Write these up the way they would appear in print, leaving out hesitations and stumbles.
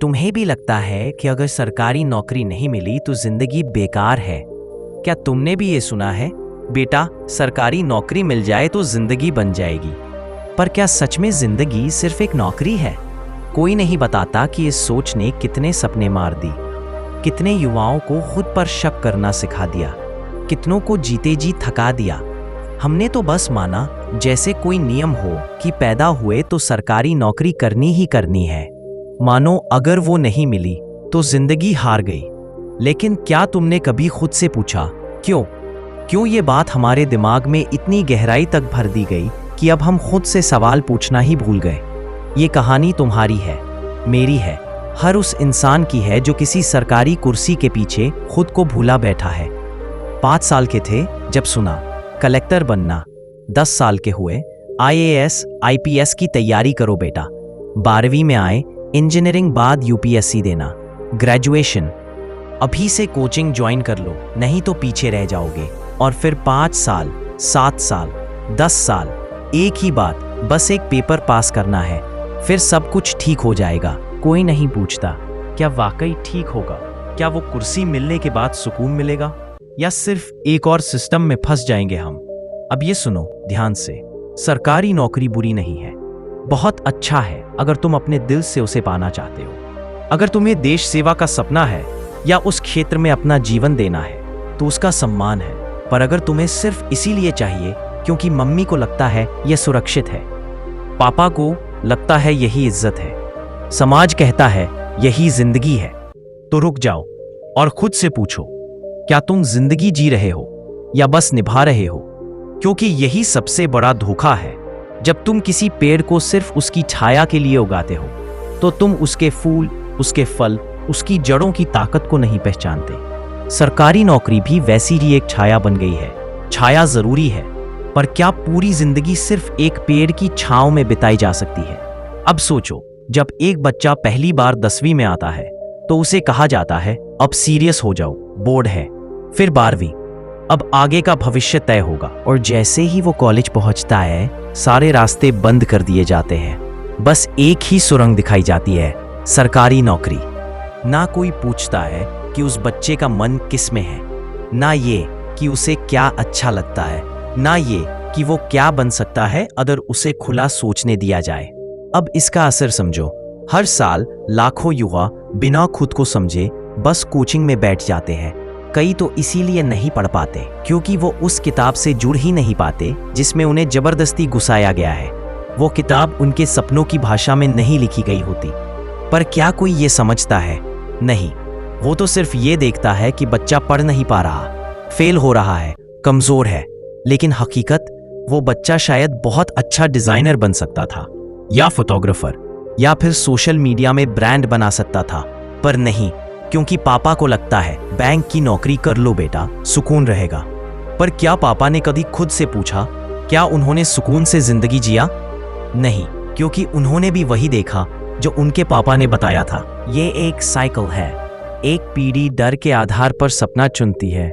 तुम्हें भी लगता है कि अगर सरकारी नौकरी नहीं मिली तो जिंदगी बेकार है? क्या तुमने भी ये सुना है, बेटा सरकारी नौकरी मिल जाए तो जिंदगी बन जाएगी? पर क्या सच में जिंदगी सिर्फ एक नौकरी है? कोई नहीं बताता कि इस सोच ने कितने सपने मार दी, कितने युवाओं को खुद पर शक करना सिखा दिया, कितनों को जीते जी थका दिया। हमने तो बस माना जैसे कोई नियम हो कि पैदा हुए तो सरकारी नौकरी करनी ही करनी है, मानो अगर वो नहीं मिली तो जिंदगी हार गई। लेकिन क्या तुमने कभी खुद से पूछा क्यों ये बात हमारे दिमाग में इतनी गहराई तक भर दी गई कि अब हम खुद से सवाल पूछना ही भूल गए? ये कहानी तुम्हारी है, मेरी है, हर उस इंसान की है जो किसी सरकारी कुर्सी के पीछे खुद को भूला बैठा है। 5 साल के थे जब सुना कलेक्टर बनना, 10 साल के हुए IAS IPS की तैयारी करो बेटा, 12वीं में आए इंजीनियरिंग बाद UPSC देना, ग्रेजुएशन अभी से कोचिंग ज्वाइन कर लो नहीं तो पीछे रह जाओगे। और फिर 5 साल, 7 साल, 10 साल, एक ही बात, बस एक पेपर पास करना है, फिर सब कुछ ठीक हो जाएगा। कोई नहीं पूछता क्या वाकई ठीक होगा, क्या वो कुर्सी मिलने के बाद सुकून मिलेगा, या सिर्फ एक और सिस्टम में फंस जाएंगे हम। अब ये सुनो ध्यान से, सरकारी नौकरी बुरी नहीं है, बहुत अच्छा है अगर तुम अपने दिल से उसे पाना चाहते हो। अगर तुम्हें देश सेवा का सपना है या उस क्षेत्र में अपना जीवन देना है तो उसका सम्मान है। पर अगर तुम्हें सिर्फ इसीलिए चाहिए क्योंकि मम्मी को लगता है यह सुरक्षित है, पापा को लगता है यही इज्जत है, समाज कहता है यही जिंदगी है, तो रुक जाओ और खुद से पूछो, क्या तुम जिंदगी जी रहे हो या बस निभा रहे हो? क्योंकि यही सबसे बड़ा धोखा है। जब तुम किसी पेड़ को सिर्फ उसकी छाया के लिए उगाते हो तो तुम उसके फूल, उसके फल, उसकी जड़ों की ताकत को नहीं पहचानते। सरकारी नौकरी भी वैसी ही एक छाया बन गई है। छाया जरूरी है, पर क्या पूरी जिंदगी सिर्फ एक पेड़ की छांव में बिताई जा सकती है? अब सोचो, जब एक बच्चा पहली बार 10वीं में आता है तो उसे कहा जाता है अब सीरियस हो जाओ, बोर्ड है। फिर 12वीं, अब आगे का भविष्य तय होगा। और जैसे ही वो कॉलेज पहुंचता है सारे रास्ते बंद कर दिए जाते हैं, बस एक ही सुरंग दिखाई जाती है, सरकारी नौकरी। ना कोई पूछता है कि उस बच्चे का मन किस में है, ना ये कि उसे क्या अच्छा लगता है, ना ये कि वो क्या बन सकता है अगर उसे खुला सोचने दिया जाए। अब इसका असर समझो, हर साल लाखों युवा बिना खुद को समझे बस कोचिंग में बैठ जाते हैं। कई तो इसीलिए नहीं पढ़ पाते क्योंकि वो उस किताब से जुड़ ही नहीं पाते जिसमें उन्हें जबरदस्ती घुसाया गया है। वो किताब उनके सपनों की भाषा में नहीं लिखी गई होती। पर क्या कोई ये समझता है? नहीं, वो तो सिर्फ ये देखता है कि बच्चा पढ़ नहीं पा रहा, फेल हो रहा है, कमजोर है। लेकिन हकीकत, वो बच्चा शायद बहुत अच्छा डिजाइनर बन सकता था, या फोटोग्राफर, या फिर सोशल मीडिया में ब्रांड बना सकता था। पर नहीं, क्योंकि पापा को लगता है बैंक की नौकरी कर लो बेटा, सुकून रहेगा। पर क्या पापा ने कभी खुद से पूछा, क्या उन्होंने सुकून से जिंदगी जिया? नहीं, क्योंकि उन्होंने भी वही देखा जो उनके पापा ने बताया था। ये एक साइकिल है, एक पीढ़ी डर के आधार पर सपना चुनती है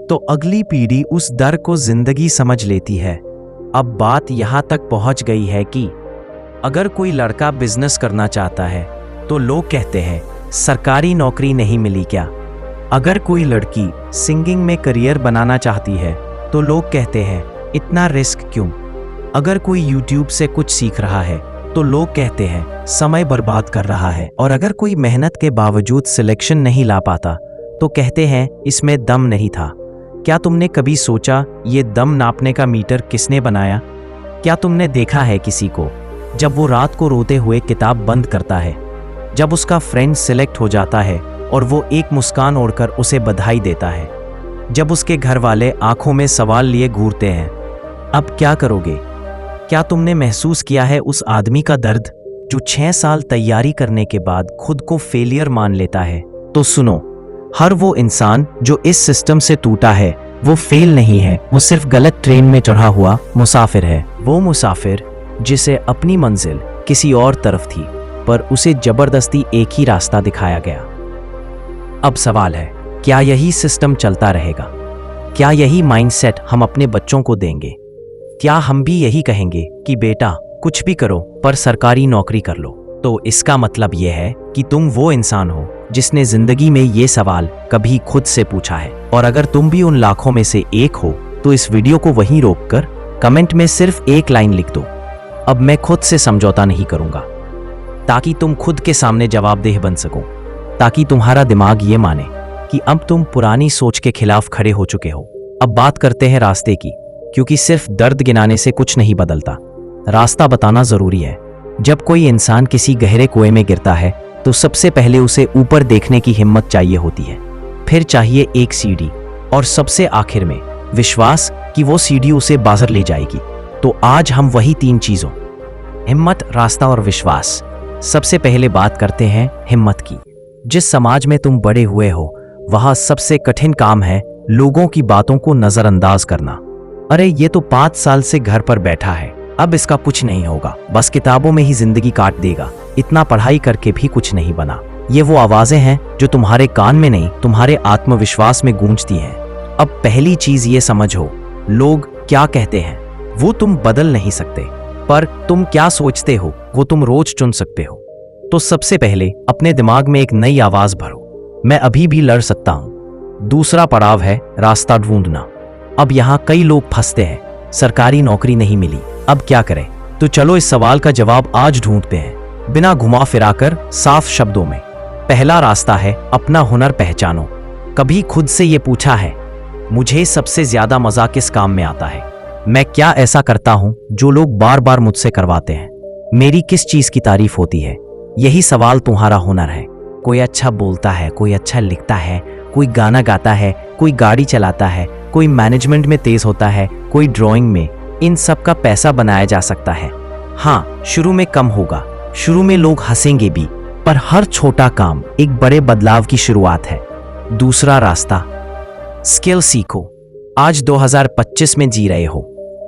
तो अगली पीढ़ी उस डर को जिंदगी समझ लेती है। अब बात यहां तक पहुंच गई है कि अगर कोई लड़का बिजनेस करना चाहता है तो लोग कहते हैं सरकारी नौकरी नहीं मिली क्या? अगर कोई लड़की सिंगिंग में करियर बनाना चाहती है तो लोग कहते हैं इतना रिस्क क्यों? अगर कोई YouTube से कुछ सीख रहा है तो लोग कहते हैं समय बर्बाद कर रहा है। और अगर कोई मेहनत के बावजूद सिलेक्शन नहीं ला पाता तो कहते हैं इसमें दम नहीं था। क्या तुमने कभी सोचा ये दम नापने का मीटर किसने बनाया? क्या तुमने देखा है किसी को जब वो रात को रोते हुए किताब बंद करता है, जब उसका फ्रेंड सिलेक्ट हो जाता है और वो एक मुस्कान ओढ़कर उसे बधाई देता है, जब उसके घर वाले आंखों में सवाल लिए घूरते हैं? अब क्या करोगे? क्या तुमने महसूस किया है उस आदमी का दर्द जो 6 साल तैयारी करने के बाद खुद को फेलियर मान लेता है? तो सुनो, हर वो इंसान जो इस सिस्टम से टूटा है वो फेल नहीं है, वो सिर्फ गलत ट्रेन में चढ़ा हुआ मुसाफिर है। वो मुसाफिर जिसे अपनी मंजिल किसी और तरफ थी पर उसे जबरदस्ती एक ही रास्ता दिखाया गया। अब सवाल है, क्या यही सिस्टम चलता रहेगा? क्या यही माइंडसेट हम अपने बच्चों को देंगे? क्या हम भी यही कहेंगे कि बेटा कुछ भी करो पर सरकारी नौकरी कर लो? तो तो इसका मतलब यह है कि तुम वो इंसान हो जिसने जिंदगी में ये सवाल कभी खुद से पूछा है। और अगर तुम भी उन लाखों में से एक हो तो इस वीडियो को वहीं रोककर कमेंट में सिर्फ एक लाइन लिख दो, अब मैं खुद से समझौता नहीं करूंगा, ताकि तुम खुद के सामने जवाबदेह बन सको, ताकि तुम्हारा दिमाग ये माने कि अब तुम पुरानी सोच के खिलाफ खड़े हो चुके हो। अब बात करते हैं रास्ते की, क्योंकि सिर्फ दर्द गिनाने से कुछ नहीं बदलता, रास्ता बताना जरूरी है। जब कोई इंसान किसी गहरे कुएं में गिरता है तो सबसे पहले उसे ऊपर देखने की हिम्मत चाहिए होती है, फिर चाहिए एक सीढ़ी, और सबसे आखिर में विश्वास कि वो सीढ़ी उसे बाहर ले जाएगी। तो आज हम वही 3 चीजों, हिम्मत, रास्ता और विश्वास। सबसे पहले बात करते हैं हिम्मत की। जिस समाज में तुम बड़े हुए हो वहां सबसे कठिन काम है लोगों की बातों को नजरअंदाज करना। अरे ये तो 5 साल से घर पर बैठा है, अब इसका कुछ नहीं होगा, बस किताबों में ही जिंदगी काट देगा, इतना पढ़ाई करके भी कुछ नहीं बना। ये वो आवाजें हैं जो तुम्हारे कान में नहीं, तुम्हारे आत्मविश्वास में गूंजती हैं। अब पहली चीज ये समझो, लोग क्या कहते हैं वो तुम बदल नहीं सकते, पर तुम क्या सोचते हो वो तुम रोज चुन सकते हो। तो सबसे पहले अपने दिमाग में एक नई आवाज भरो, मैं अभी भी लड़ सकता हूं। दूसरा पड़ाव है रास्ता ढूंढना। अब यहाँ कई लोग फंसते हैं, सरकारी नौकरी नहीं मिली, अब क्या करें? तो चलो इस सवाल का जवाब आज ढूंढते हैं, बिना घुमा फिराकर, साफ शब्दों में। पहला रास्ता है अपना हुनर पहचानो। कभी खुद से ये पूछा है, मुझे सबसे ज्यादा मजा किस काम में आता है? मैं क्या ऐसा करता हूं जो लोग बार बार मुझसे करवाते हैं? मेरी किस चीज की तारीफ होती है? यही सवाल तुम्हारा हुनर है। कोई अच्छा बोलता है, कोई अच्छा लिखता है, कोई गाना गाता है, कोई गाड़ी चलाता है, कोई मैनेजमेंट में तेज होता है, कोई ड्राइंग में। इन सब का पैसा बनाया जा सकता है। हाँ, शुरू में कम होगा, शुरू में लोग हंसेंगे भी, पर हर छोटा काम एक बड़े बदलाव की शुरुआत है। दूसरा रास्ता, स्किल सीखो। आज 2025 में जी रहे हो,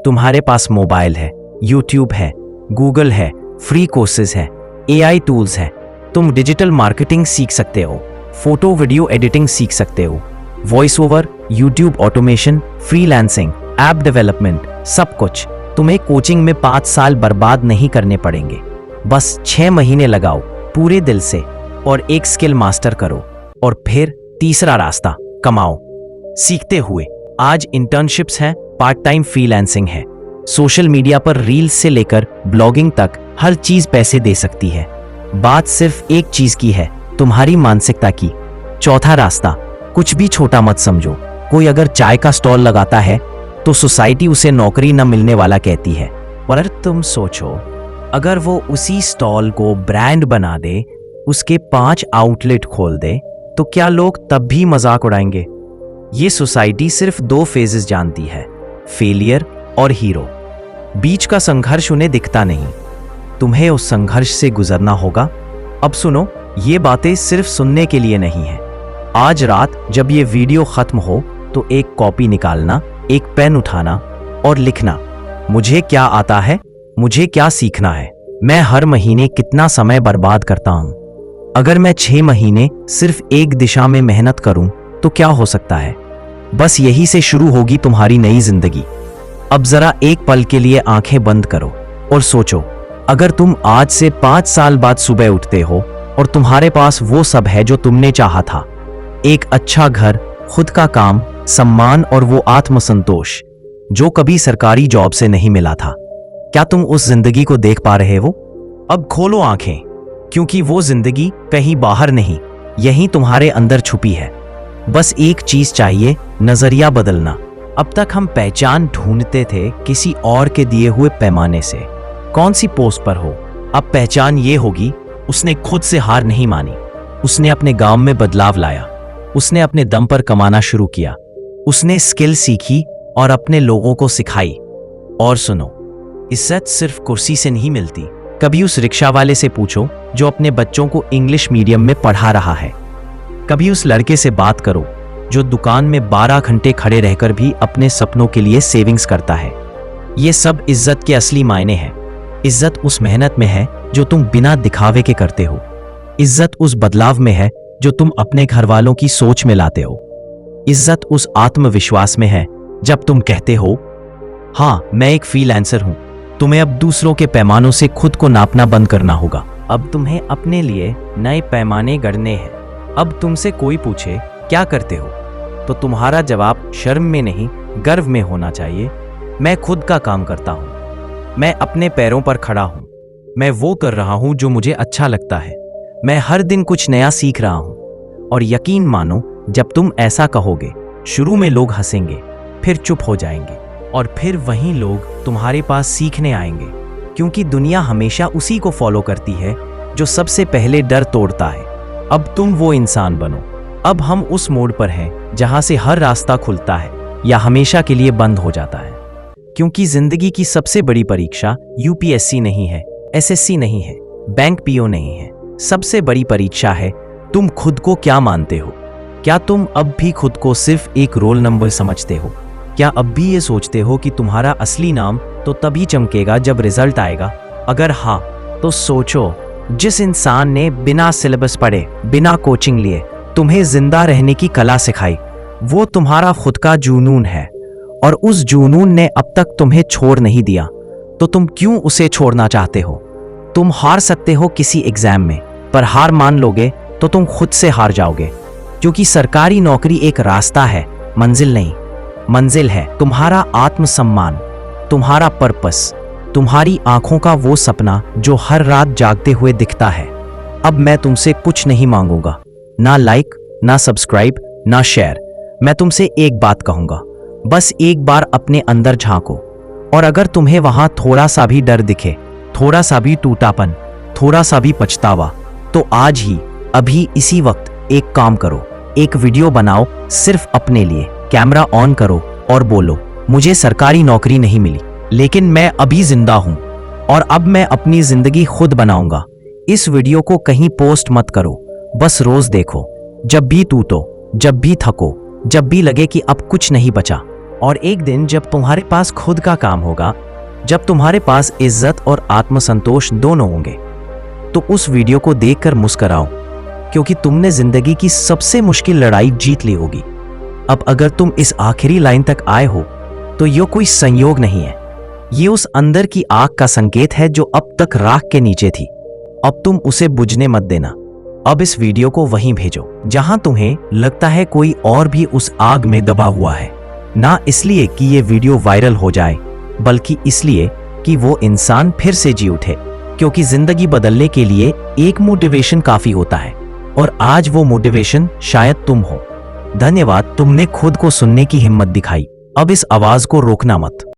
तुम्हारे पास मोबाइल है, यूट्यूब है, गूगल है, फ्री कोर्सेज है, AI टूल्स है। तुम डिजिटल मार्केटिंग सीख सकते हो, फोटो वीडियो एडिटिंग सीख सकते हो, voice over, YouTube automation, freelancing, app development, सब कुछ। तुम्हें कोचिंग में 5 साल बर्बाद नहीं करने पड़ेंगे, बस 6 महीने लगाओ पूरे दिल से और एक स्किल मास्टर करो। और फिर तीसरा रास्ता, कमाओ सीखते हुए। आज इंटर्नशिप्स हैं, पार्ट टाइम फ्रीलांसिंग है, सोशल मीडिया पर रील्स से लेकर ब्लॉगिंग तक हर चीज पैसे दे सकती है। बात सिर्फ एक चीज की है, तुम्हारी मानसिकता की। चौथा रास्ता, कुछ भी छोटा मत समझो। कोई अगर चाय का स्टॉल लगाता है तो सोसाइटी उसे नौकरी न मिलने वाला कहती है, पर तुम सोचो, अगर वो उसी स्टॉल को ब्रांड बना दे, उसके 5 आउटलेट खोल दे, तो क्या लोग तब भी मजाक उड़ाएंगे? ये सोसाइटी सिर्फ 2 फेजेस जानती है, फेलियर और हीरो। बीच का संघर्ष उन्हें दिखता नहीं, तुम्हें उस संघर्ष से गुजरना होगा। अब सुनो, ये बातें सिर्फ सुनने के लिए नहीं है। आज रात जब ये वीडियो खत्म हो तो एक कॉपी निकालना, एक पेन उठाना और लिखना, मुझे क्या आता है, मुझे क्या सीखना है, मैं हर महीने कितना समय बर्बाद करता हूं। अगर मैं 6 महीने सिर्फ एक दिशा में मेहनत करूं तो क्या हो सकता है? बस यही से शुरू होगी तुम्हारी नई जिंदगी। अब जरा एक पल के लिए आंखें बंद करो और सोचो, अगर तुम आज से 5 साल बाद सुबह उठते हो और तुम्हारे पास वो सब है जो तुमने चाहा था, एक अच्छा घर, खुद का काम, सम्मान और वो आत्मसंतोष जो कभी सरकारी जॉब से नहीं मिला था, क्या तुम उस जिंदगी को देख पा रहे हो? अब खोलो आंखें, क्योंकि वो जिंदगी कहीं बाहर नहीं, यहीं तुम्हारे अंदर छुपी है। बस एक चीज चाहिए, नजरिया बदलना। अब तक हम पहचान ढूंढते थे किसी और के दिए हुए पैमाने से, कौन सी पोस्ट पर हो। अब पहचान ये होगी, उसने खुद से हार नहीं मानी, उसने अपने गांव में बदलाव लाया, उसने अपने दम पर कमाना शुरू किया, उसने स्किल सीखी और अपने लोगों को सिखाई। और सुनो, इज्जत सिर्फ कुर्सी से नहीं मिलती। कभी उस रिक्शा वाले से पूछो जो अपने बच्चों को इंग्लिश मीडियम में पढ़ा रहा है। कभी उस लड़के से बात करो जो दुकान में 12 घंटे खड़े रहकर भी अपने सपनों के लिए सेविंग्स करता है। ये सब इज्जत के असली मायने हैं। इज्जत उस मेहनत में है जो तुम बिना दिखावे के करते हो। इज्जत उस बदलाव में है जो तुम अपने घर वालों की सोच में लाते हो। इज्जत उस आत्मविश्वास में है जब तुम कहते हो, हाँ मैं एक फ्रीलांसर हूं। तुम्हें अब दूसरों के पैमानों से खुद को नापना बंद करना होगा। अब तुम्हें अपने लिए नए पैमाने गढ़ने हैं। अब तुमसे कोई पूछे क्या करते हो, तो तुम्हारा जवाब शर्म में नहीं गर्व में होना चाहिए। मैं खुद का काम करता हूँ, मैं अपने पैरों पर खड़ा हूँ, मैं वो कर रहा हूँ जो मुझे अच्छा लगता है, मैं हर दिन कुछ नया सीख रहा हूँ। और यकीन मानो, जब तुम ऐसा कहोगे, शुरू में लोग हंसेंगे, फिर चुप हो जाएंगे, और फिर वही लोग तुम्हारे पास सीखने आएंगे, क्योंकि दुनिया हमेशा उसी को फॉलो करती है जो सबसे पहले डर तोड़ता है। अब तुम वो इंसान बनो। अब हम उस मोड़ पर हैं जहां से हर रास्ता खुलता है या हमेशा के लिए बंद हो जाता है, क्योंकि जिंदगी की सबसे बड़ी परीक्षा यूपीएससी नहीं है, एसएससी नहीं है, बैंक पीओ नहीं है। सबसे बड़ी परीक्षा है तुम खुद को क्या मानते हो। क्या तुम अब भी खुद को सिर्फ एक रोल नंबर समझते हो? क्या अब भी ये सोचते हो कि तुम्हारा असली नाम तो तभी चमकेगा जब रिजल्ट आएगा? अगर हाँ, तो सोचो, जिस इंसान ने बिना सिलेबस पढ़े, बिना कोचिंग लिए तुम्हें जिंदा रहने की कला सिखाई, वो तुम्हारा खुद का जुनून है, और उस जुनून ने अब तक तुम्हें छोड़ नहीं दिया, तो तुम क्यों उसे छोड़ना चाहते हो? तुम हार सकते हो किसी एग्जाम में, पर हार मान लोगे तो तुम खुद से हार जाओगे, क्योंकि सरकारी नौकरी एक रास्ता है, मंजिल नहीं। मंजिल है तुम्हारा आत्मसम्मान, तुम्हारा पर्पस, तुम्हारी आंखों का वो सपना जो हर रात जागते हुए दिखता है। अब मैं तुमसे कुछ नहीं मांगूंगा, ना लाइक, ना सब्सक्राइब, ना शेयर। मैं तुमसे एक बात कहूंगा, बस एक बार अपने अंदर झांको, और अगर तुम्हें वहां थोड़ा सा भी डर दिखे, थोड़ा सा भी टूटापन, थोड़ा सा भी पछतावा, तो आज ही, अभी इसी वक्त एक काम करो, एक वीडियो बनाओ सिर्फ अपने लिए। कैमरा ऑन करो और बोलो, मुझे सरकारी नौकरी नहीं मिली, लेकिन मैं अभी जिंदा हूं, और अब मैं अपनी जिंदगी खुद बनाऊंगा। इस वीडियो को कहीं पोस्ट मत करो, बस रोज देखो, जब भी टूटो, जब भी थको, जब भी लगे कि अब कुछ नहीं बचा। और एक दिन जब तुम्हारे पास खुद का काम होगा, जब तुम्हारे पास इज्जत और आत्मसंतोष दोनों होंगे, तो उस वीडियो को देखकर मुस्कुराओ, क्योंकि तुमने जिंदगी की सबसे मुश्किल लड़ाई जीत ली होगी। अब अगर तुम इस आखिरी लाइन तक आए हो, तो ये कोई संयोग नहीं है, ये उस अंदर की आग का संकेत है जो अब तक राख के नीचे थी। अब तुम उसे बुझने मत देना। अब इस वीडियो को वहीं भेजो जहां तुम्हें लगता है कोई और भी उस आग में दबा हुआ है, ना इसलिए कि ये वीडियो वायरल हो जाए, बल्कि इसलिए कि वो इंसान फिर से जी उठे, क्योंकि जिंदगी बदलने के लिए एक मोटिवेशन काफी होता है, और आज वो मोटिवेशन शायद तुम हो। धन्यवाद, तुमने खुद को सुनने की हिम्मत दिखाई। अब इस आवाज को रोकना मत।